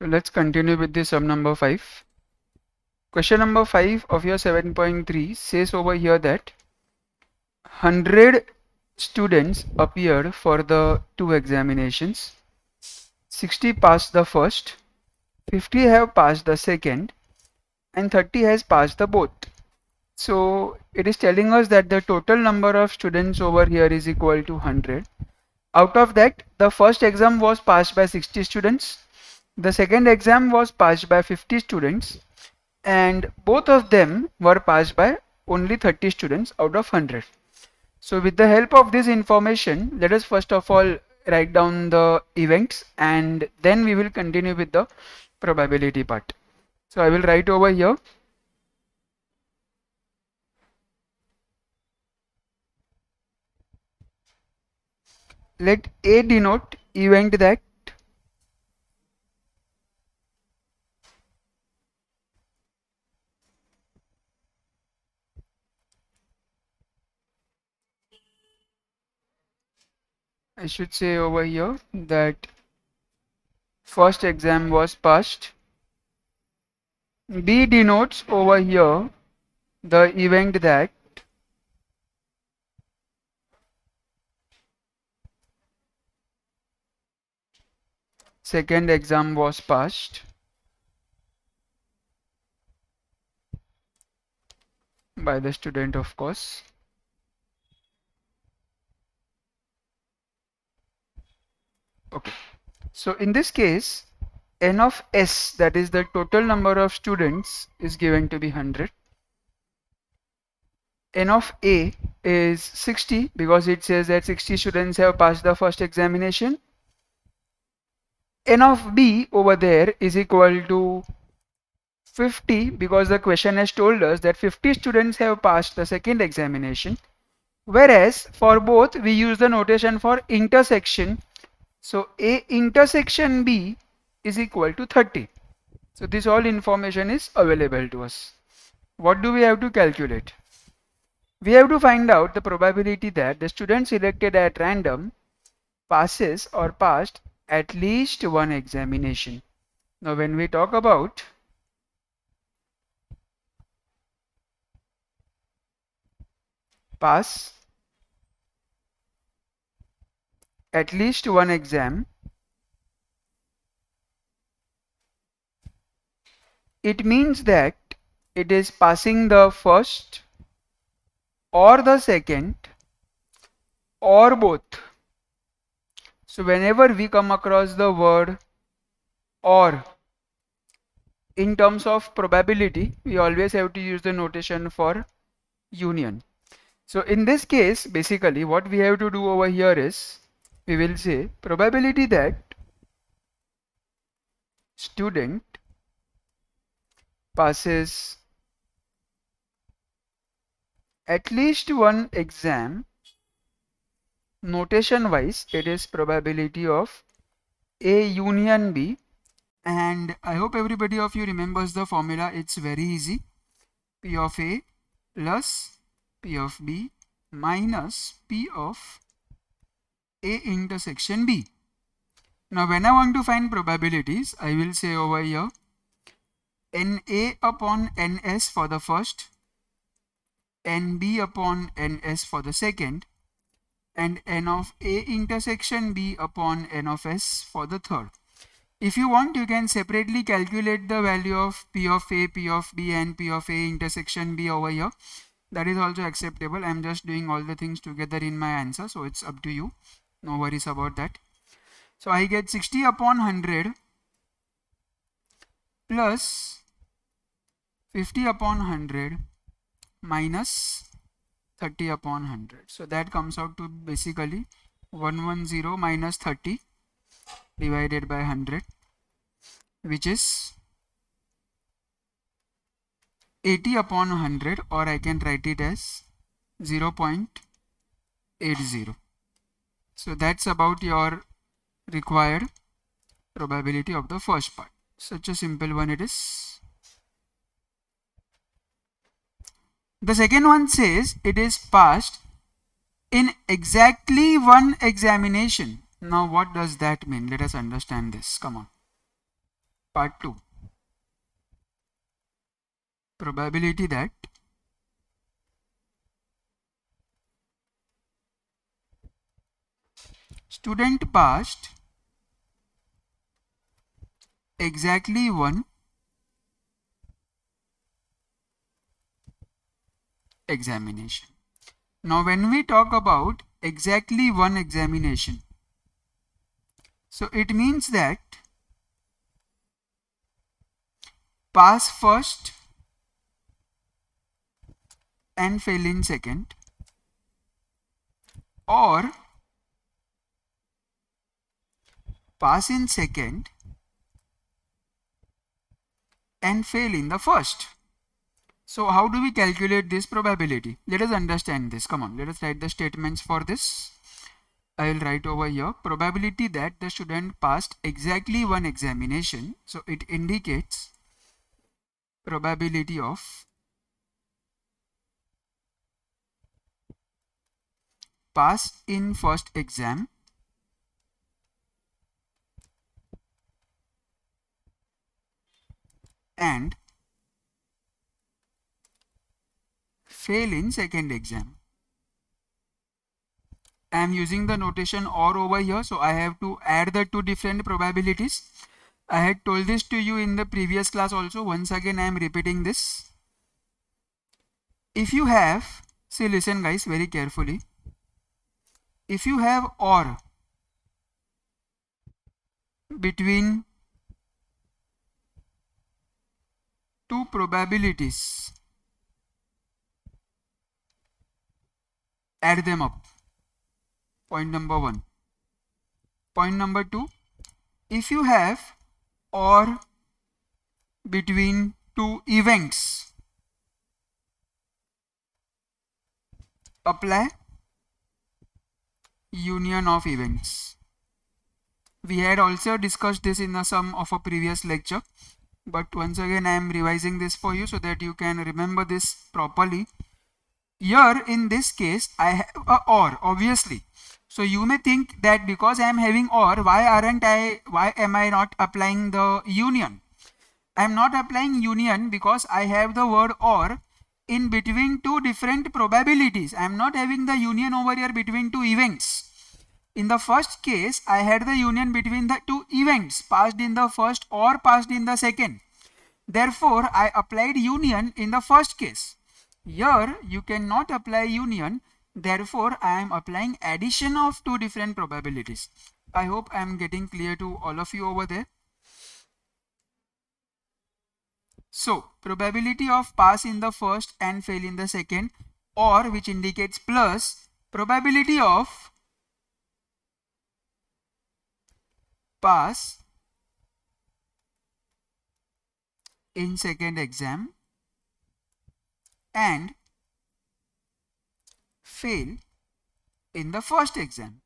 So let's continue with the sum number 5. Question number 5 of your 7.3 says over here that 100 students appeared for the two examinations. 60 passed the first, 50 have passed the second, and 30 has passed the both. So it is telling us that the total number of students over here is equal to 100. Out of that, the first exam was passed by 60 students, the second exam was passed by 50 students, and both of them were passed by only 30 students out of 100. So with the help of this information, let us first of all write down the events and then we will continue with the probability part. So I will write over here. Let A denote event that I should say over here that first exam was passed. B denotes over here the event that second exam was passed by the student, of course. Okay. So in this case, n of s, that is the total number of students, is given to be 100. N of A is 60 because it says that 60 students have passed the first examination. N of B over there is equal to 50 because the question has told us that 50 students have passed the second examination. Whereas for both we use the notation for intersection. So A intersection B is equal to 30. So this all information is available to us. What do we have to calculate? We have to find out the probability that the student selected at random passes or passed at least one examination. Now when we talk about pass at least one exam, it means that it is passing the first or the second or both. So whenever we come across the word or in terms of probability, we always have to use the notation for union. So in this case, basically what we have to do over here is we will say probability that student passes at least one exam, notation wise it is probability of A union B, and I hope everybody of you remembers the formula. It's very easy. P of A plus P of B minus P of A intersection B. Now when I want to find probabilities, I will say over here NA upon NS for the first, NB upon NS for the second, and N of A intersection B upon N of S for the third. If you want, you can separately calculate the value of P of A, P of B and P of A intersection B over here. That is also acceptable. I am just doing all the things together in my answer, so it's up to you. No worries about that. So I get 60 upon 100 plus 50 upon 100 minus 30 upon 100. So that comes out to basically 110 minus 30 divided by 100, which is 80 upon 100, or I can write it as 0.80. So that's about your required probability of the first part. Such a simple one it is. The second one says it is passed in exactly one examination. Now what does that mean? Let us understand this. Come on. Part 2. Probability that student passed exactly one examination. Now when we talk about exactly one examination, so it means that pass first and fail in second, or pass in second and fail in the first. So how do we calculate this probability? Let us understand this. Come on, let us write the statements for this. I will write over here probability that the student passed exactly one examination. So it indicates probability of pass in first exam and fail in second exam. I am using the notation OR over here, so I have to add the two different probabilities. I had told this to you in the previous class also. Once again I am repeating this. If you have, see, listen guys very carefully. If you have OR between two probabilities, add them up. Point number 1. Point number 2, if you have OR between two events, apply union of events. We had also discussed this in some of a previous lecture, but once again I am revising this for you so that you can remember this properly. Here in this case I have a OR, obviously. So you may think that because I am having OR, why am I not applying the union? I am not applying union because I have the word OR in between two different probabilities. I am not having the union over here between two events. In the first case, I had the union between the two events, passed in the first or passed in the second. Therefore, I applied union in the first case. Here, you cannot apply union. Therefore, I am applying addition of two different probabilities. I hope I am getting clear to all of you over there. So, probability of pass in the first and fail in the second, or which indicates plus probability of pass in second exam and fail in the first exam.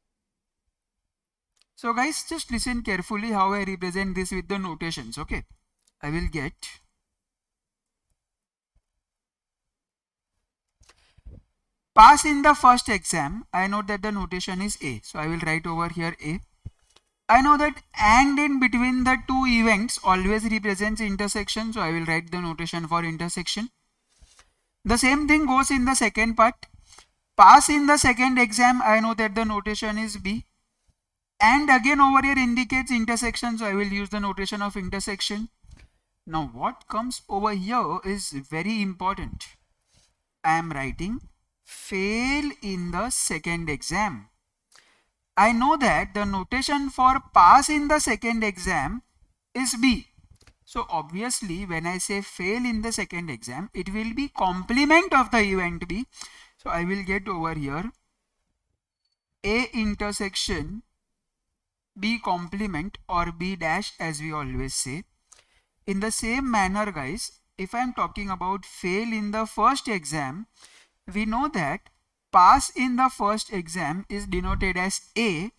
So guys, just listen carefully how I represent this with the notations. Okay, I will get pass in the first exam. I know that the notation is A, so I will write over here A. I know that and in between the two events always represents intersection, so I will write the notation for intersection. The same thing goes in the second part. Pass in the second exam, I know that the notation is B. And again over here indicates intersection, so I will use the notation of intersection. Now what comes over here is very important. I am writing fail in the second exam. I know that the notation for pass in the second exam is B. So obviously when I say fail in the second exam, it will be complement of the event B. So I will get over here A intersection B complement or B dash, as we always say. In the same manner guys, if I am talking about fail in the first exam, we know that pass in the first exam is denoted as A.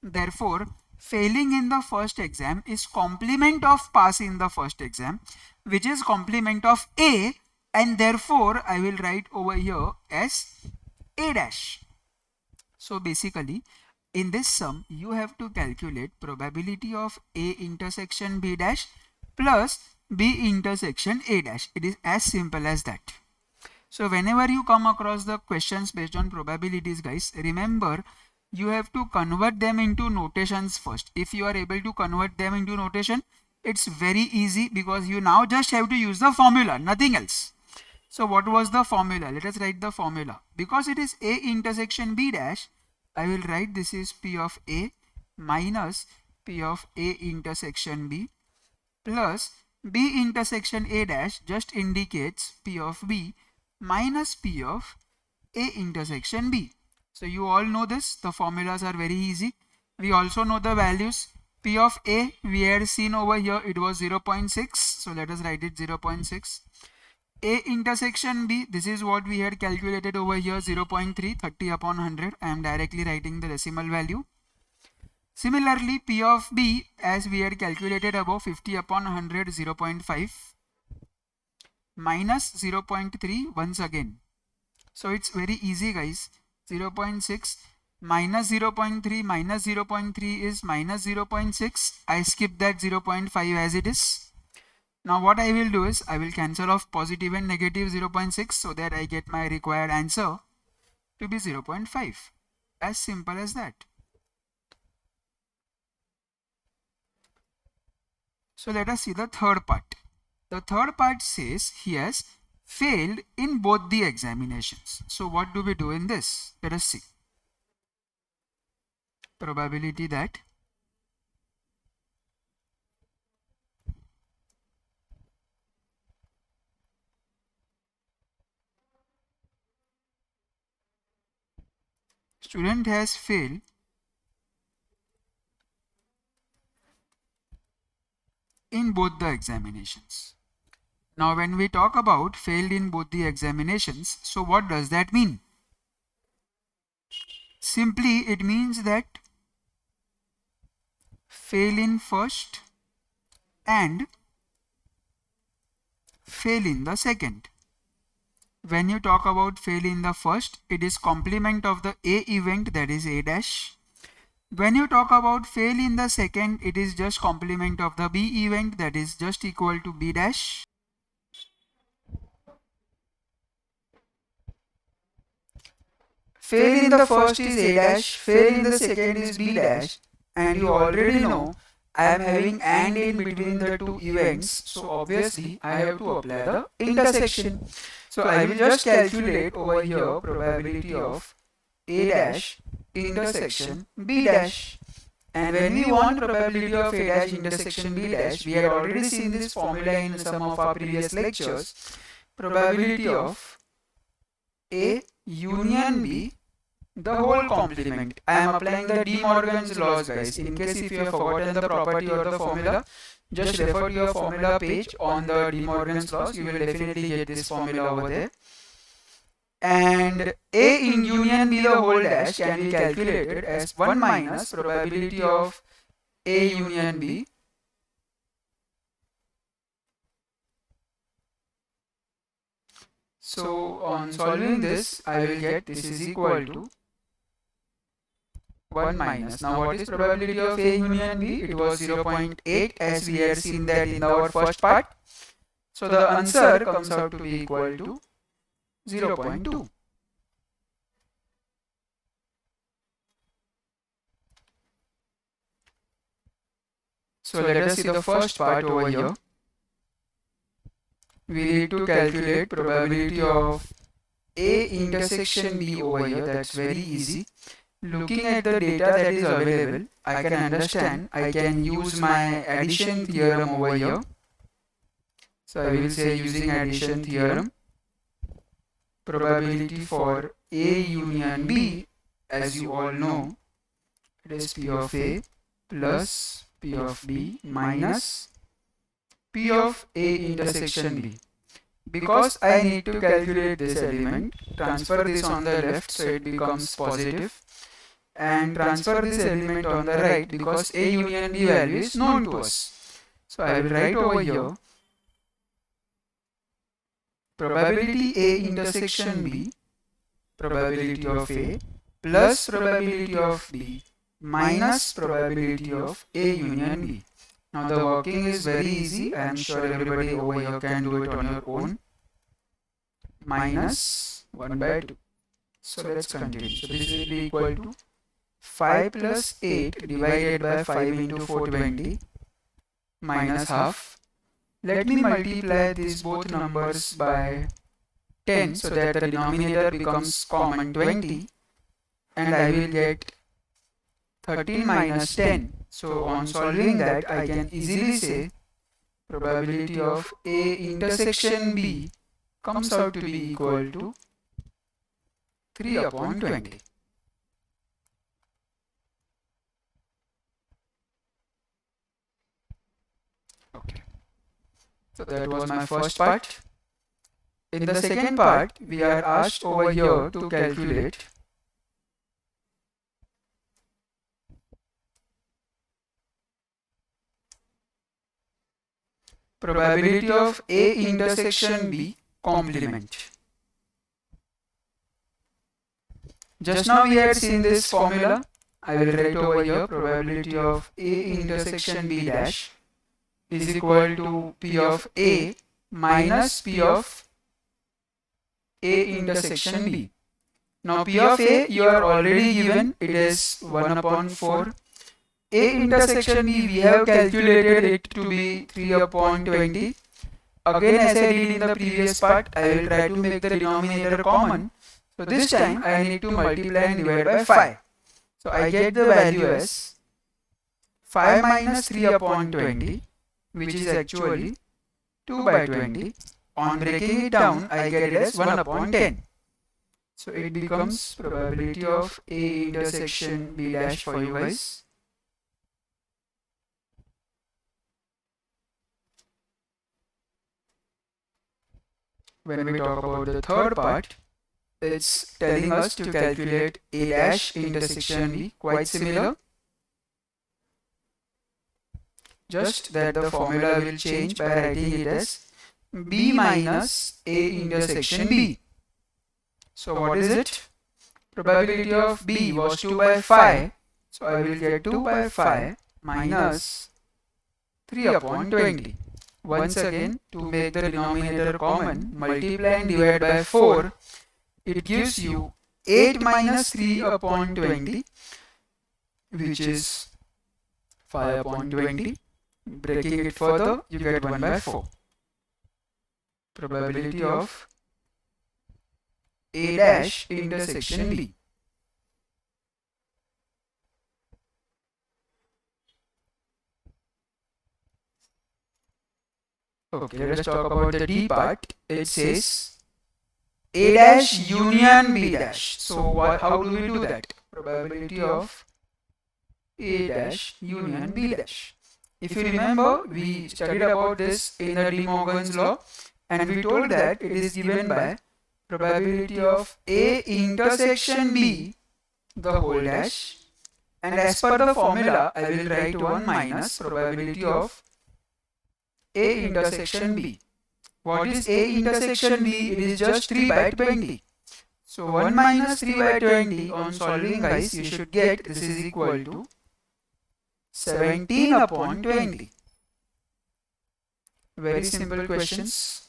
Therefore, failing in the first exam is complement of pass in the first exam, which is complement of A, and therefore I will write over here as A dash. So basically, in this sum, you have to calculate probability of A intersection B dash plus B intersection A dash. It is as simple as that. So whenever you come across the questions based on probabilities, guys, remember you have to convert them into notations first. If you are able to convert them into notation, it's very easy because you now just have to use the formula, nothing else. So what was the formula? Let us write the formula. Because it is A intersection B dash, I will write this is P of A minus P of A intersection B plus B intersection A dash just indicates P of B minus P of A intersection B. So you all know this, the formulas are very easy. We also know the values. P of A we had seen over here, it was 0.6, so let us write it 0.6. A intersection B, this is what we had calculated over here, 0.3, 30 upon 100. I am directly writing the decimal value. Similarly, P of B, as we had calculated above, 50 upon 100, 0.5 minus 0.3 once again. So it's very easy, guys. 0.6 minus 0.3 minus 0.3 is minus 0.6. I skip that 0.5 as it is. Now what I will do is I will cancel off positive and negative 0.6 so that I get my required answer to be 0.5. As simple as that. So let us see the third part. The third part says he has failed in both the examinations. So what do we do in this? Let us see. Probability that student has failed in both the examinations. Now when we talk about failed in both the examinations, so what does that mean? Simply it means that fail in first and fail in the second. When you talk about fail in the first, it is complement of the A event, that is A dash. When you talk about fail in the second, it is just complement of the B event, that is just equal to B dash. Fail in the first is A dash, fail in the second is B dash, and you already know I am having AND in between the two events, so obviously I have to apply the intersection. So I will just calculate over here probability of A dash intersection B dash. And when we want probability of A dash intersection B dash, we had already seen this formula in some of our previous lectures. Probability of A union B, the whole complement. I am applying the De Morgan's laws, guys. In case if you have forgotten the property or the formula, just refer to your formula page on the De Morgan's laws. You will definitely get this formula over there. And A in union B the whole dash can be calculated as 1 minus probability of A union B So on solving this, I will get this is equal to 1 minus. Now what is probability of A union B? It was 0.8 as we had seen that in our first part. So the answer comes out to be equal to 0.2. So let us see the first part over here. We need to calculate probability of A intersection B over here. That's very easy. Looking at the data that is available, I can understand. I can use my addition theorem over here. So I will say using addition theorem, probability for A union B, as you all know, it is P of A plus P of B minus P of A intersection B. Because I need to calculate this element, transfer this on the left so it becomes positive, and transfer this element on the right because A union B value is known to us. So I will write over here probability A intersection B, probability of A plus probability of B minus probability of A union B. Now the working is very easy. I am sure everybody over here can do it on your own. Minus 1 by 2. So let's continue. So this will be equal to 5 plus 8 divided by 5 into 420 minus half. Let me multiply these both numbers by 10 so that the denominator becomes common 20, and I will get 13 minus 10. So on solving that, I can easily say probability of A intersection B comes out to be equal to 3 upon 20. Okay. So that was my first part. In the second part, we are asked over here to calculate probability of A intersection B complement. Just now we had seen this formula. I will write over here probability of A intersection B dash is equal to P of A minus P of A intersection B. Now P of A you are already given, it is 1 upon 4. A intersection B we have calculated it to be 3 upon 20. Again, as I did in the previous part, I will try to make the denominator common. So this time I need to multiply and divide by 5. So I get the value as 5 minus 3 upon 20, which is actually 2 by 20. On breaking it down, I get it as 1 upon 10. So it becomes probability of A intersection B dash for you guys. When we talk about the third part, it's telling us to calculate A dash intersection B, quite similar. Just that the formula will change by writing it as B minus A intersection B. So what is it? Probability of B was 2 by 5. So I will get 2 by 5 minus 3 upon 20. Once again, to make the denominator common, multiply and divide by 4. It gives you 8 minus 3 upon 20, which is 5 upon 20. Breaking it further, you get 1 by 4. Probability of A dash intersection B. Okay, let us talk about the D part. It says A dash union B dash. So how do we do that? Probability of A dash union B dash. If you remember, we studied about this in the De Morgan's law, and we told that it is given by probability of A intersection B the whole dash, and as per the formula I will write 1 minus probability of A intersection B. What is A intersection B? It is just 3 by 20. So 1 minus 3 by 20 on solving, guys, you should get this is equal to 17 upon 20. Very simple questions.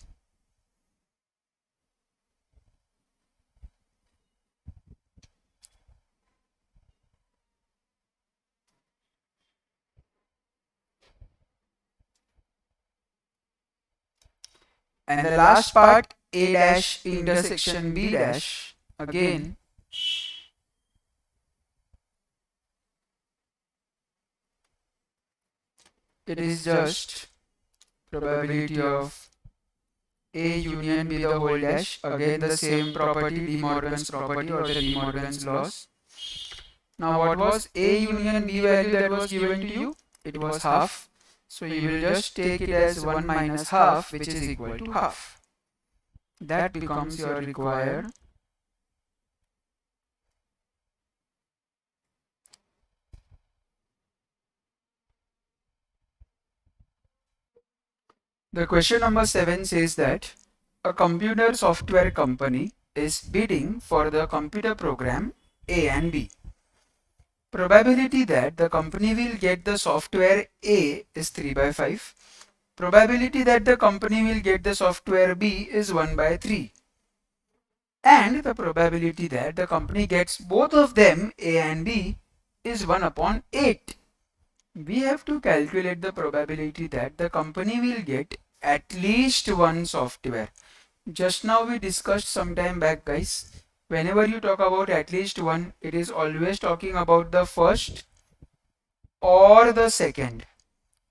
And the last part, A dash intersection B dash, again it is just probability of A union B the whole dash, again the same property, De Morgan's property or the De Morgan's laws. Now what was A union B value that was given to you? It was half. So you will just take it as 1 minus half, which is equal to half. That becomes your required The question number 7 says that a computer software company is bidding for the computer program A and B. Probability that the company will get the software A is 3 by 5. Probability that the company will get the software B is 1 by 3. And the probability that the company gets both of them, A and B, is 1 upon 8. We have to calculate the probability that the company will get at least one software. Just now we discussed some time back, guys. Whenever you talk about at least one, it is always talking about the first or the second.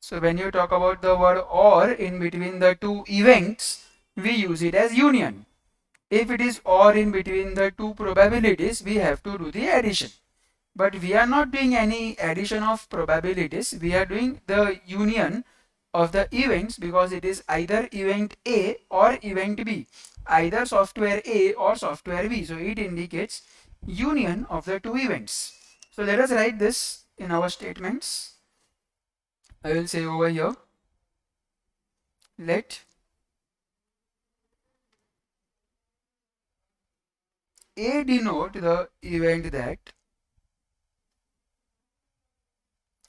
So when you talk about the word or in between the two events, we use it as union. If it is or in between the two probabilities, we have to do the addition. But we are not doing any addition of probabilities. We are doing the union of the events because it is either event A or event B, either software A or software B. So it indicates union of the two events. So let us write this in our statements. I will say over here, let A denote the event that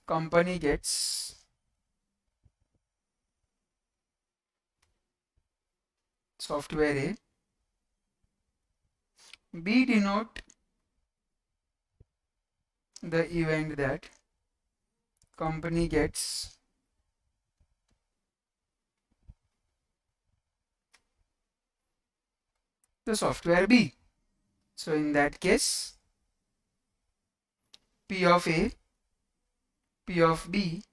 company gets software A, B denote the event that company gets the software B. So in that case, P of A, P of B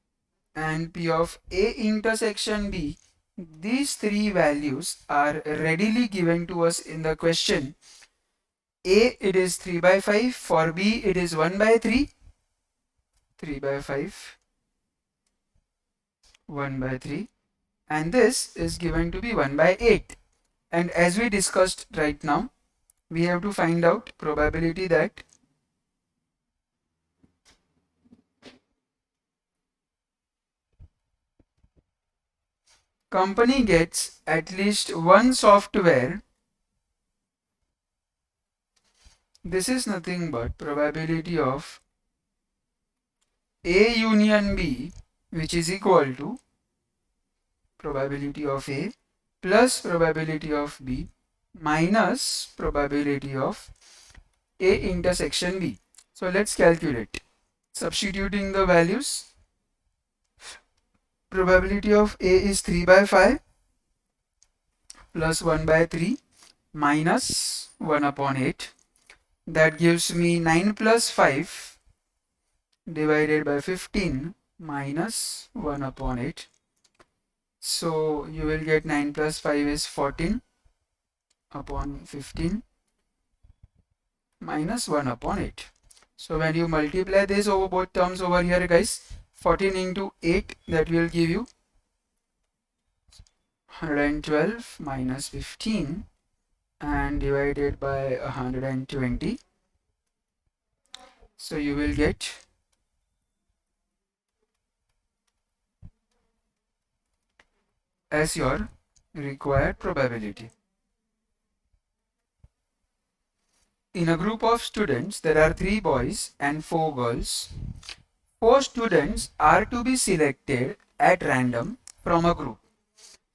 and P of A intersection B, these three values are readily given to us in the question. A, it is 3 by 5, for B it is 1 by 3, 3 by 5, 1 by 3, and this is given to be 1 by 8. And as we discussed right now, we have to find out probability that company gets at least one software. This is nothing but probability of A union B, which is equal to probability of A plus probability of B minus probability of A intersection B. So let's calculate. Substituting the values, probability of A is 3 by 5 plus 1 by 3 minus 1 upon 8. That gives me 9 plus 5 divided by 15 minus 1 upon 8. So you will get 9 plus 5 is 14 upon 15 minus 1 upon 8. So when you multiply this over both terms over here, guys, 14 into 8, that will give you 112 minus 15 and divided by 120. So you will get as your required probability. In a group of students, there are 3 boys and 4 girls. 4 students are to be selected at random from a group.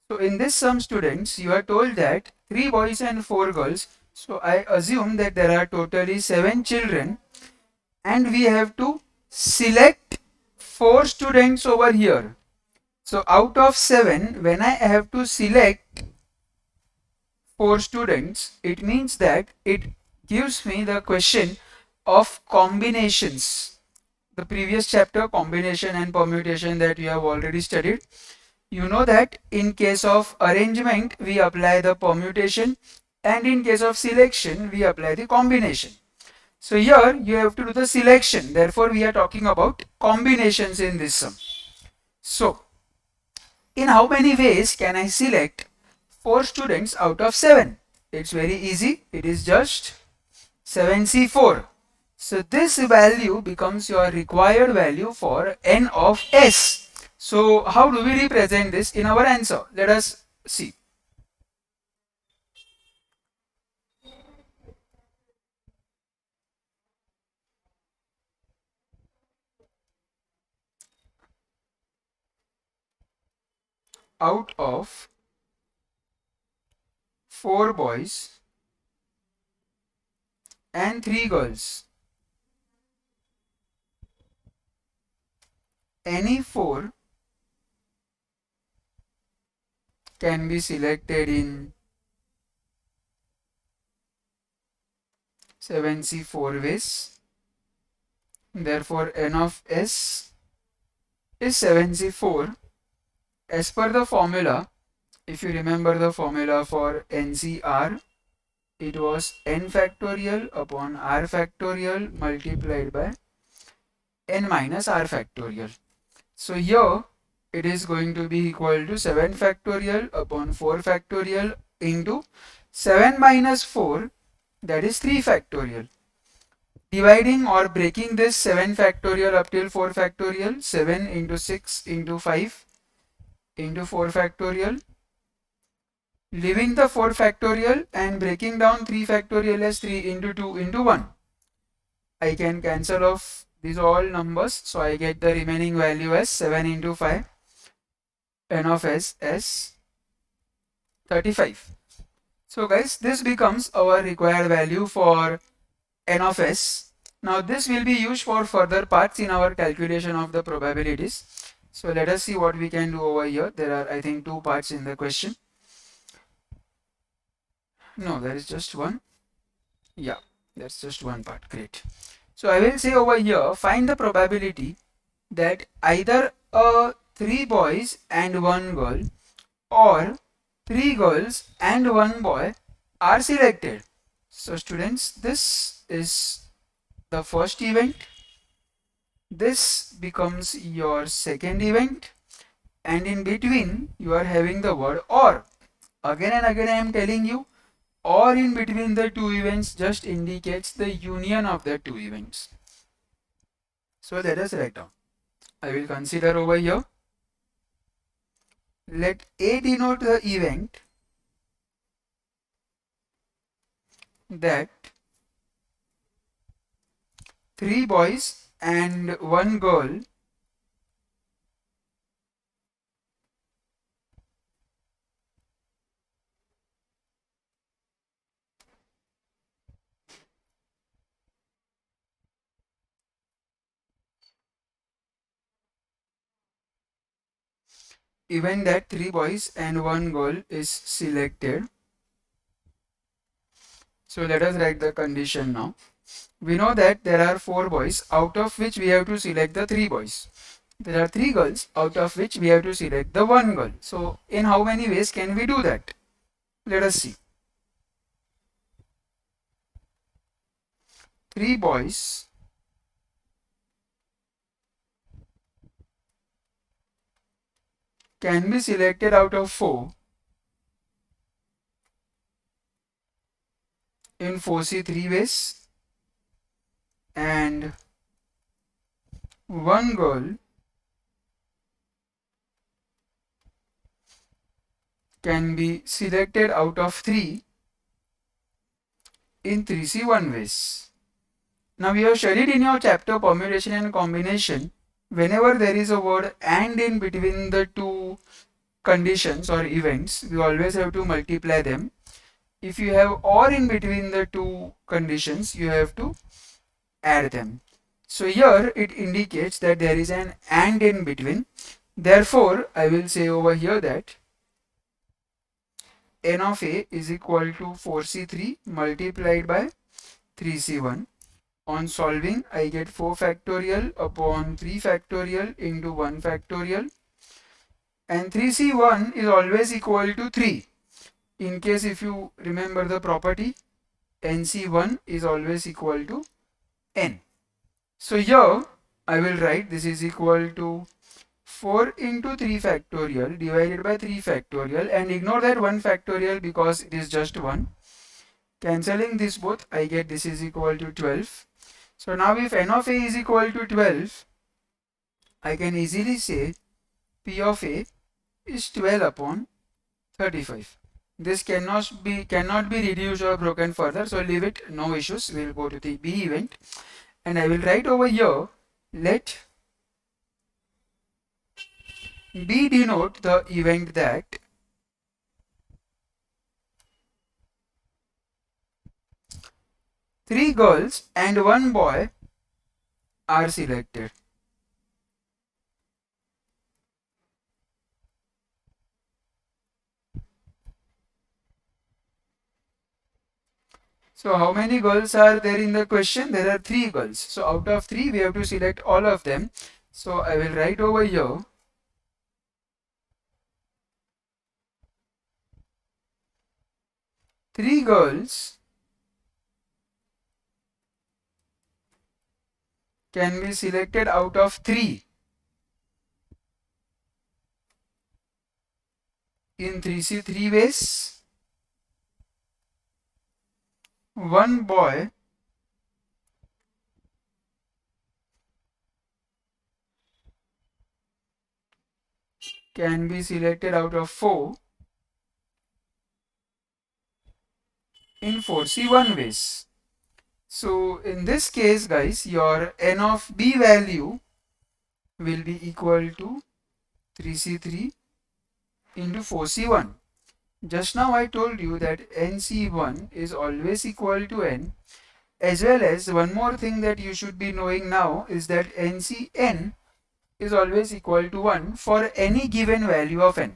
So in this some students, you are told that 3 boys and 4 girls. So I assume that there are totally 7 children and we have to select 4 students over here. So out of 7, when I have to select 4 students, it means that it gives me the question of combinations. The previous chapter, combination and permutation, that you have already studied. You know that in case of arrangement, we apply the permutation, and in case of selection, we apply the combination. So here you have to do the selection. Therefore, we are talking about combinations in this sum. So, in how many ways can I select 4 students out of 7? It's very easy. It is just 7C4. So this value becomes your required value for n of s. So how do we represent this in our answer? Let us see. out of 4 boys and 3 girls, any 4 can be selected in 7C 4 ways. Therefore, n of s is 7C 4. As per the formula, if you remember the formula for NCR, it was n factorial upon r factorial multiplied by n minus r factorial. So here it is going to be equal to 7 factorial upon 4 factorial into 7 minus 4, that is 3 factorial. Dividing or breaking this 7 factorial up till 4 factorial, 7 into 6 into 5 into 4 factorial, leaving the 4 factorial and breaking down 3 factorial as 3 into 2 into 1. I can cancel off these all numbers, so I get the remaining value as 7 into 5, n of s as 35. So guys, this becomes our required value for n of s. Now this will be used for further parts in our calculation of the probabilities. So let us see what we can do over here. There are, I think, 2 parts in the question. No, there is just one. Yeah, that's just one part. Great. So I will say over here, find the probability that either 3 boys and 1 girl or 3 girls and 1 boy are selected. So students, this is the first event. This becomes your second event, and in between you are having the word or. Again and again I am telling you, or in between the 2 events just indicates the union of the 2 events. So let us write down. I will consider over here. Let A denote the event that 3 boys and 1 girl event that 3 boys and 1 girl is selected. So let us write the condition now. We know that there are 4 boys, out of which we have to select the 3 boys. There are 3 girls, out of which we have to select the 1 girl. So in how many ways can we do that? Let us see. 3 boys can be selected out of 4 in 4C 3 ways, and 1 girl can be selected out of 3 in 3C 1 ways. Now we have studied in your chapter permutation and combination, whenever there is a word and in between the 2 conditions or events, we always have to multiply them. If you have or in between the 2 conditions, you have to add them. So here it indicates that there is an and in between. Therefore, I will say over here that n of a is equal to 4C3 multiplied by 3C1. On solving, I get 4 factorial upon 3 factorial into 1 factorial. And 3C1 is always equal to 3. In case if you remember the property, NC1 is always equal to n. So here I will write this is equal to 4 into 3 factorial divided by 3 factorial, and ignore that 1 factorial because it is just 1. Cancelling this both, I get this is equal to 12. So now if n of a is equal to 12, I can easily say P of a is 12 upon 35. This cannot be reduced or broken further, so leave it, no issues. We will go to the B event, and I will write over here, let B denote the event that three girls and one boy are selected. So how many girls are there in the question? There are three girls. So out of three, we have to select all of them. So I will write over here three girls can be selected out of three in 3C three ways. One boy can be selected out of four in 4C one ways. So in this case, guys, your n of b value will be equal to 3C3 into 4C1. Just now I told you that NC1 is always equal to n, as well as one more thing that you should be knowing now is that NCn is always equal to 1 for any given value of n.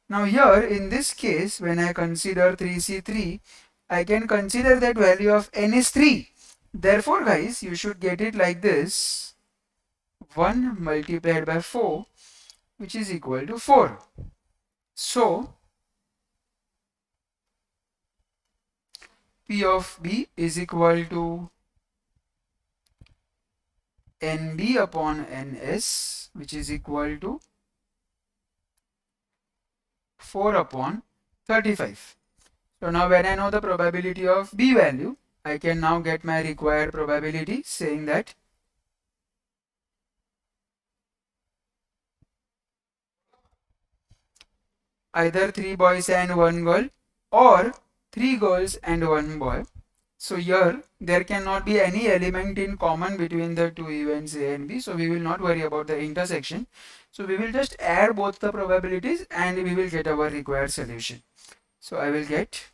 Now here in this case, when I consider 3C3, I can consider that value of n is 3. Therefore guys, you should get it like this: 1 multiplied by 4, which is equal to 4. So P of B is equal to NB upon NS, which is equal to 4 upon 35. So now when I know the probability of B value, I can now get my required probability, saying that either 3 boys and 1 girl or 3 girls and 1 boy. So here there cannot be any element in common between the two events A and B. So we will not worry about the intersection. So we will just add both the probabilities and we will get our required solution. So I will get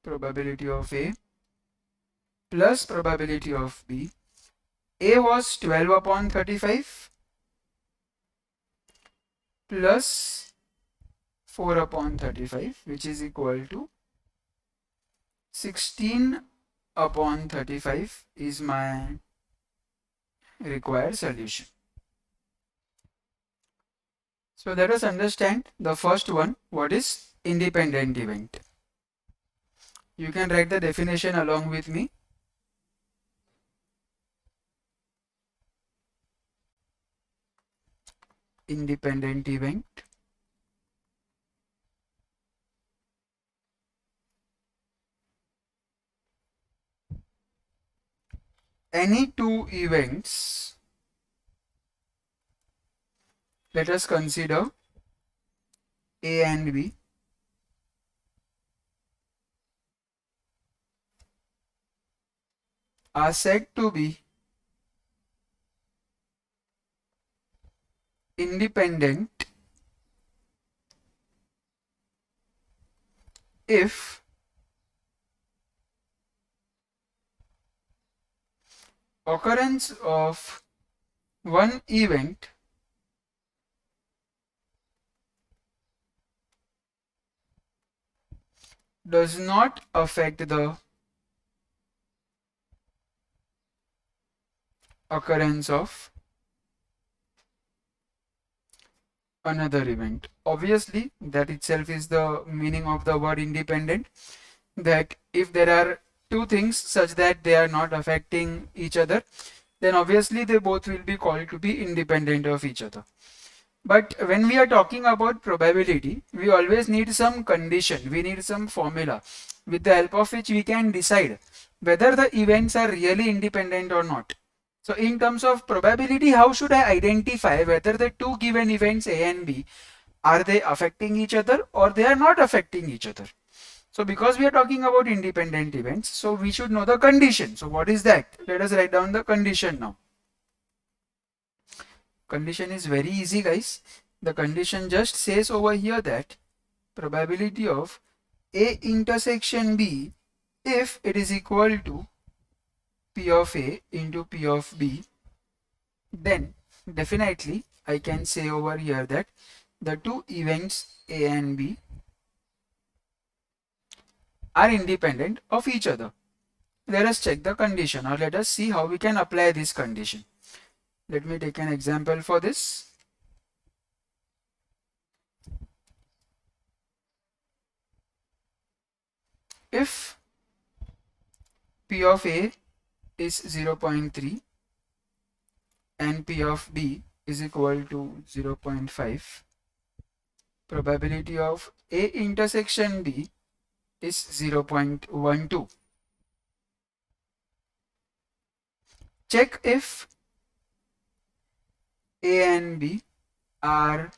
probability of A plus probability of B. A was 12 upon 35 plus 4 upon 35, which is equal to 16 upon 35 is my required solution. So let us understand the first one, what is independent event. You can write the definition along with me. Independent event. Any two events, let us consider A and B, are said to be independent if occurrence of one event does not affect the occurrence of another event. Obviously, that itself is the meaning of the word independent, that if there are two things such that they are not affecting each other, then obviously they both will be called to be independent of each other. But when we are talking about probability, we always need some condition, we need some formula with the help of which we can decide whether the events are really independent or not. So in terms of probability, how should I identify whether the two given events A and B, are they affecting each other or they are not affecting each other? So because we are talking about independent events, so we should know the condition. So what is that? Let us write down the condition now. Condition is very easy, guys. The condition just says over here that probability of A intersection B, if it is equal to P of A into P of B, then definitely I can say over here that the two events A and B are independent of each other. Let us check the condition, or let us see how we can apply this condition. Let me take an example for this. If P of A is 0.3 and P of B is equal to 0.5, probability of A intersection B is 0.12. Check if A and B are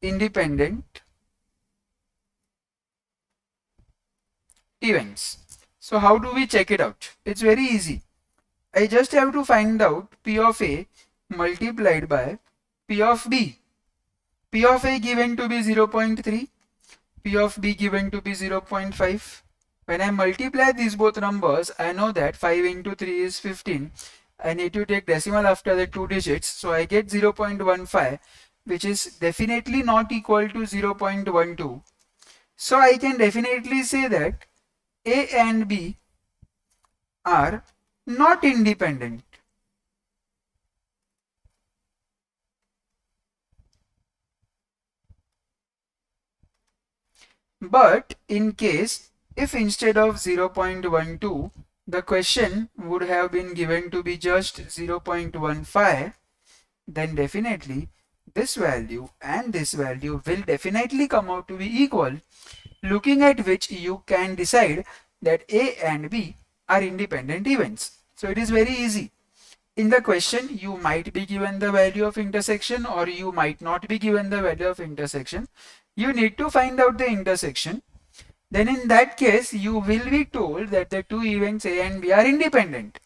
independent events. So how do we check it out? It's very easy. I just have to find out P of A multiplied by P of B. P of A given to be 0.3, P of B given to be 0.5. When I multiply these both numbers, I know that 5 into 3 is 15. I need to take decimal after the two digits, so I get 0.15, which is definitely not equal to 0.12. So I can definitely say that A and B are not independent. But in case if instead of 0.12 the question would have been given to be just 0.15, then definitely this value and this value will definitely come out to be equal, looking at which you can decide that A and B are independent events. So it is very easy. In the question, you might be given the value of intersection or you might not be given the value of intersection. You need to find out the intersection. Then in that case, you will be told that the two events A and B are independent.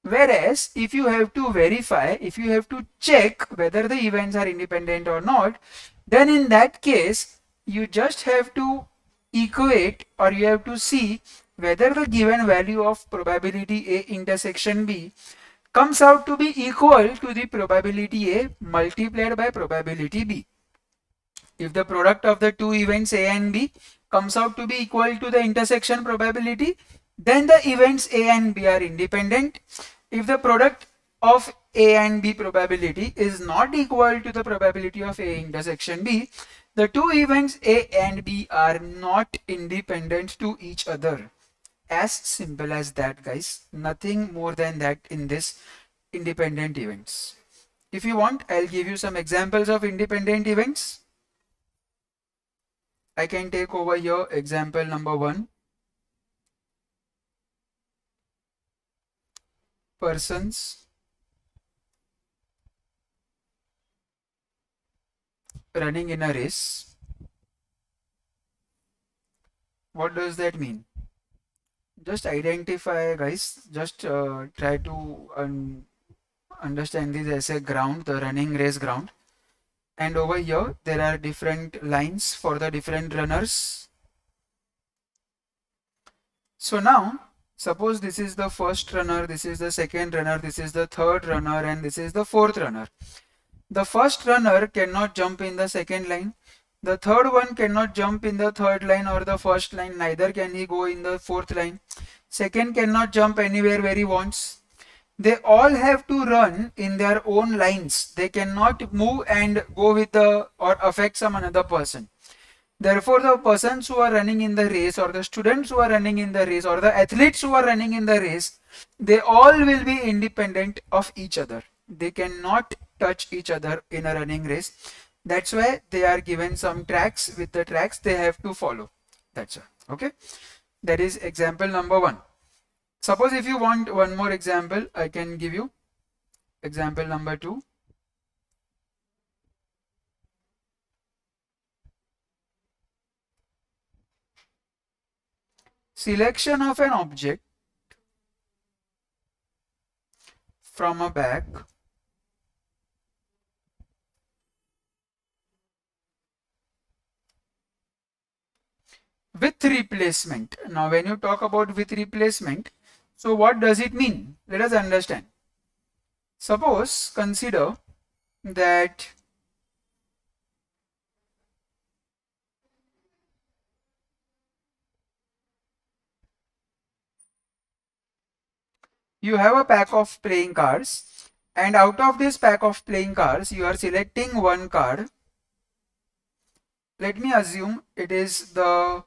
Whereas if you have to verify, if you have to check whether the events are independent or not, then in that case, you just have to equate, or you have to see whether the given value of probability A intersection B comes out to be equal to the probability A multiplied by probability B. If the product of the two events A and B comes out to be equal to the intersection probability, then the events A and B are independent. If the product of A and B probability is not equal to the probability of A intersection B, the two events A and B are not independent to each other. As simple as that, guys. Nothing more than that in this independent events. If you want, I'll give you some examples of independent events. I can take over here example number 1. Persons running in a race. What does that mean? Just identify, guys. Just try to understand this as a ground, the running race ground. And over here, there are different lines for the different runners. So now, suppose this is the first runner, this is the second runner, this is the third runner, and this is the fourth runner. The first runner cannot jump in the second line. The third one cannot jump in the third line or the first line. Neither can he go in the fourth line. Second cannot jump anywhere where he wants. They all have to run in their own lines. They cannot move and go with the or affect some another person. Therefore, the persons who are running in the race, or the students who are running in the race, or the athletes who are running in the race, they all will be independent of each other. They cannot touch each other in a running race. That's why they are given some tracks. With the tracks they have to follow. That's why. Okay. That is example number 1. Suppose if you want one more example, I can give you example number 2. selection of an object from a bag with replacement. Now when you talk about with replacement, so what does it mean? Let us understand. Suppose consider that you have a pack of playing cards, and out of this pack of playing cards you are selecting one card. Let me assume it is the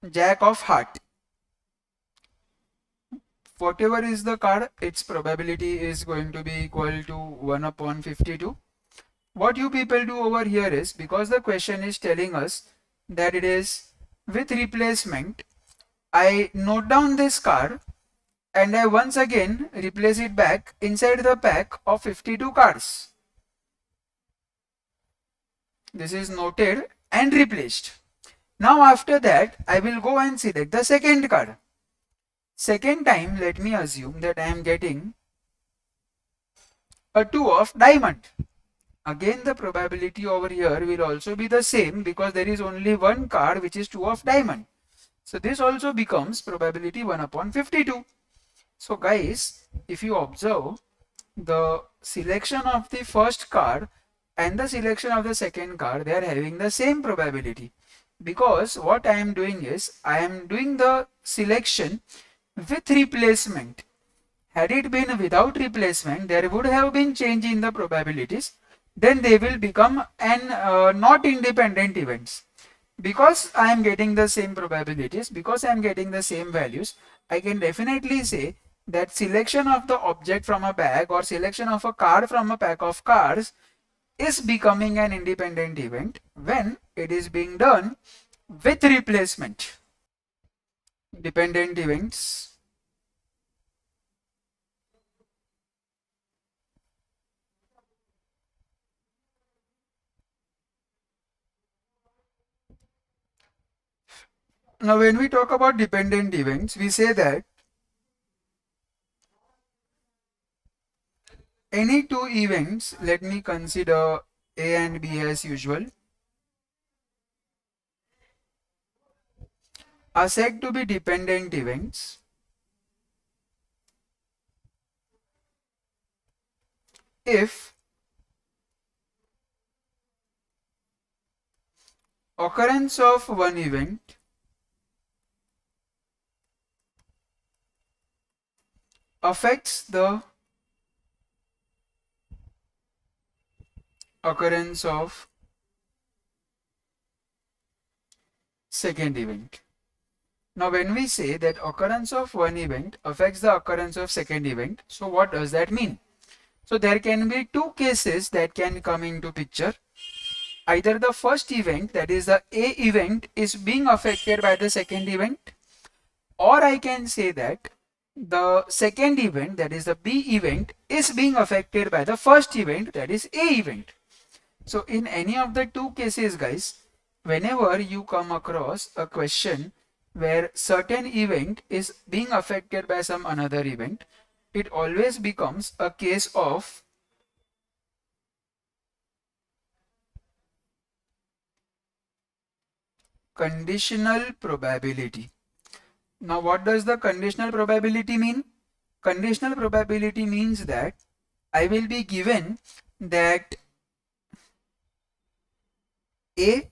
Jack of Heart. Whatever is the card, its probability is going to be equal to 1 upon 52. What you people do over here is, because the question is telling us that it is with replacement, I note down this card and I once again replace it back inside the pack of 52 cards. This is noted and replaced. Now after that, I will go and select the second card. Second time, let me assume that I am getting a 2 of diamond. Again, the probability over here will also be the same because there is only one card which is 2 of diamond. So this also becomes probability 1 upon 52. So guys, if you observe, the selection of the first card and the selection of the second card, they are having the same probability, because what I am doing is I am doing the selection with replacement. Had it been without replacement, there would have been change in the probabilities. Then they will become an not independent events. Because I am getting the same probabilities, because I am getting the same values, I can definitely say that selection of the object from a bag or selection of a card from a pack of cards is becoming an independent event when it is being done with replacement. Dependent events. Now when we talk about dependent events, we say that any two events, let me consider A and B as usual, are said to be dependent events if occurrence of one event affects the occurrence of second event. Now when we say that occurrence of one event affects the occurrence of second event, so what does that mean? So there can be two cases that can come into picture. Either the first event, that is the A event, is being affected by the second event, or I can say that the second event, that is the B event, is being affected by the first event, that is A event. So in any of the two cases, guys, whenever you come across a question where certain event is being affected by some another event, it always becomes a case of conditional probability. Now what does the conditional probability mean? Conditional probability means that I will be given that A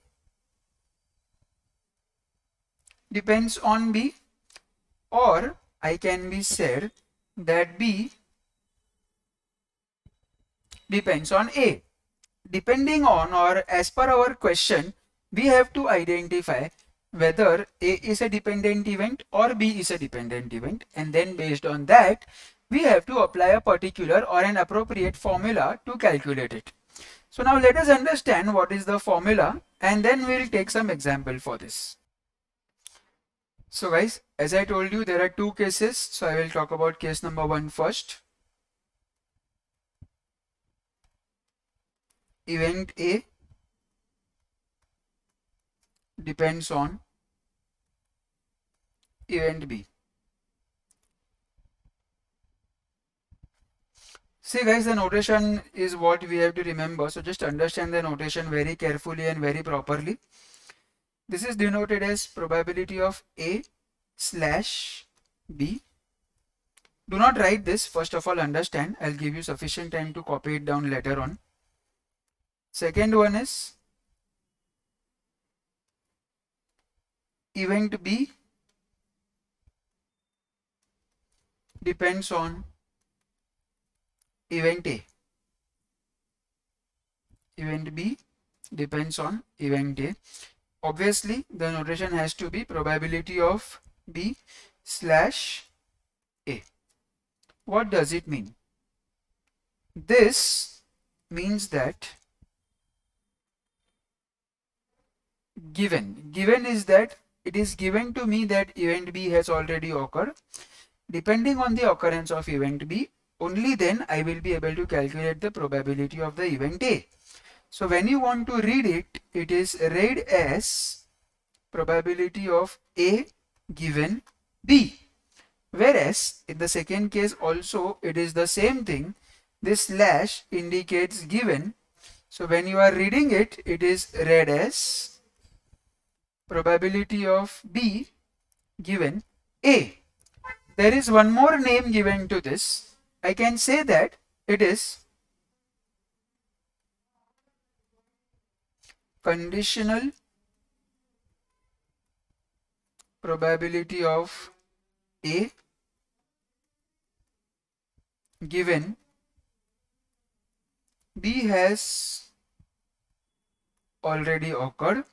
depends on B, or I can be said that B depends on A. Depending on, or as per our question, we have to identify whether A is a dependent event or B is a dependent event, and then based on that we have to apply a particular or an appropriate formula to calculate it. So now let us understand what is the formula, and then we'll take some example for this. So guys, as I told you, there are two cases, so I will talk about case number 1 first. Event A depends on event B. See guys, the notation is what we have to remember. So just understand the notation very carefully and very properly. This is denoted as probability of A slash B. Do not write this. First of all, understand. I'll give you sufficient time to copy it down later on. Second one is event B depends on event A. Event B depends on event A. Obviously, the notation has to be probability of B slash A. What does it mean? This means that given is that it is given to me that event B has already occurred. Depending on the occurrence of event B, only then I will be able to calculate the probability of the event A. So when you want to read it, it is read as probability of A given B. Whereas in the second case also it is the same thing. This slash indicates given. So when you are reading it, it is read as probability of B given A. There is one more name given to this. I can say that it is conditional probability of A given B has already occurred.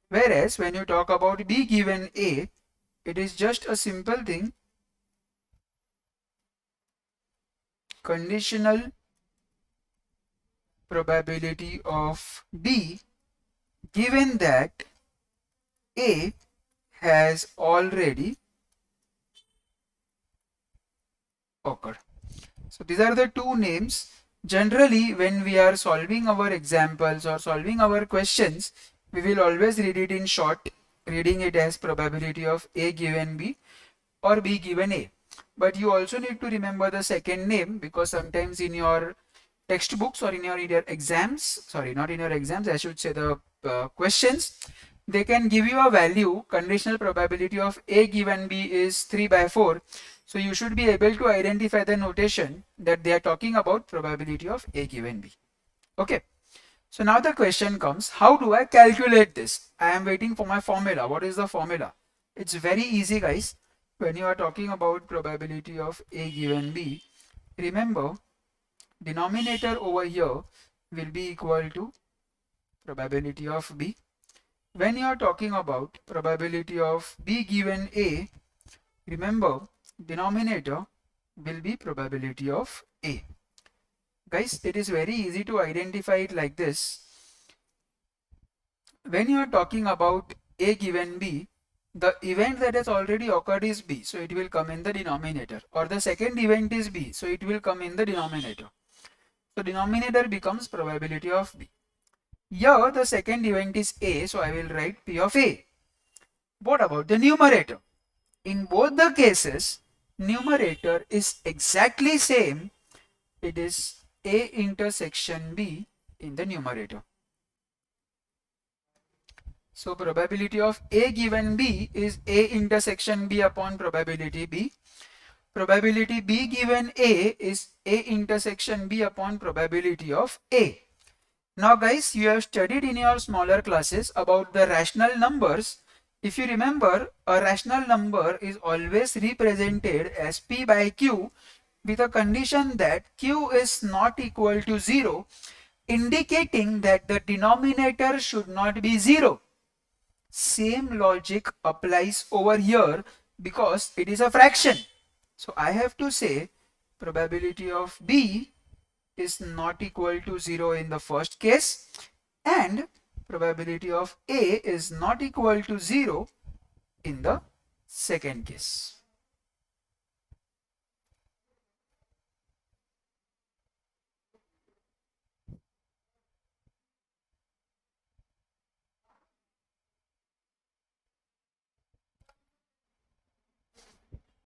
Whereas when you talk about B given A, it is just a simple thing. Conditional probability of B given that A has already occurred. So these are the two names. Generally, when we are solving our examples or solving our questions, we will always read it in short, reading it as probability of A given B or B given A. But you also need to remember the second name, because sometimes in your textbooks or in your exams, sorry, not in your exams, I should say the questions, they can give you a value. Conditional probability of A given B is 3/4. So you should be able to identify the notation that they are talking about probability of A given B. Okay. So now the question comes, how do I calculate this? I am waiting for my formula. What is the formula? It's very easy, guys. When you are talking about probability of A given B, remember denominator over here will be equal to probability of B. When you are talking about probability of B given A, remember denominator will be probability of A. Guys, it is very easy to identify it like this. When you are talking about A given B, the event that has already occurred is B, so it will come in the denominator. Or the second event is B, so it will come in the denominator. So denominator becomes probability of B. Here the second event is A, so I will write P of A. What about the numerator? In both the cases, numerator is exactly same. It is A intersection B in the numerator. So probability of A given B is A intersection B upon probability B. Probability B given A is A intersection B upon probability of A. Now guys, you have studied in your smaller classes about the rational numbers. If you remember, a rational number is always represented as P by Q with a condition that Q is not equal to 0, indicating that the denominator should not be 0. Same logic applies over here because it is a fraction. So I have to say probability of B is not equal to 0 in the first case, and probability of A is not equal to 0 in the second case.